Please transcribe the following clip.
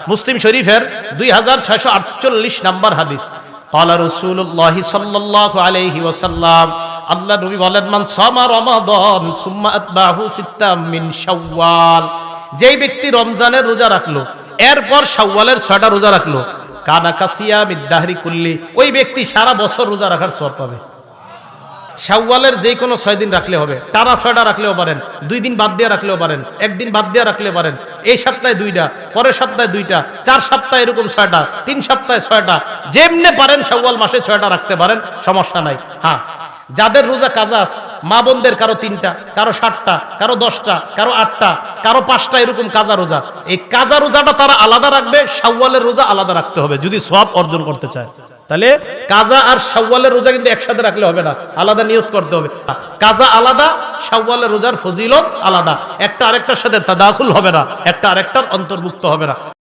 মুসলিম শরীফের 2648 নম্বর হাদিস। ক্বালা রাসূলুল্লাহ সাল্লাল্লাহু আলাইহি ওয়াসাল্লাম, আল্লাহ নবী বলেন, মান সামা রমাদান সুম্মা আতবাহু সিত্তাম মিন শাওয়াল, যেই ব্যক্তি রমজানের রোজা রাখলো এরপর শাওয়ালের 6টা রোজা রাখলো, কানা কাসিয়ামিদ দাহরি কুল্লি, ওই ব্যক্তি সারা বছর রোজা রাখার সওয়াব পাবে। শাওয়ালের যে কোনো 6 দিন রাখলে হবে, টানা 6টা রাখলেও পারেন, 2 দিন বাদ দিয়ে রাখলেও পারেন, 1 দিন বাদ দিয়ে রাখলেও পারেন, এই সপ্তাহে 2টা, পরের সপ্তাহে 2টা, 4 সপ্তাহে এরকম 6টা, 3 সপ্তাহে 6টা, যেমনে পারেন শাওয়াল মাসে 6টা রাখতে পারেন, সমস্যা নাই। হ্যাঁ, যাদের রোজা কাজা আছে, মা বোনদের কারো 3টা, কারো 7টা, কারো 10টা, কারো 8টা, কারো 5টা, এরকম কাজা রোজা, এই কাজা রোজাটা তারা আলাদা রাখবে, শাওয়ালের রোজা আলাদা রাখতে হবে যদি সওয়াব অর্জন করতে চায়। তাহলে কাজা আর শাওয়ালের রোজা কিন্তু একসাথে রাখলে হবে না, আলাদা নিয়ত করতে হবে। কাজা আলাদা, শাওয়ালের রোজার ফজিলত আলাদা, একটা আরেকটার সাথে তাদাখুল হবে না, একটা আরেকটার অন্তর্ভুক্ত হবে না।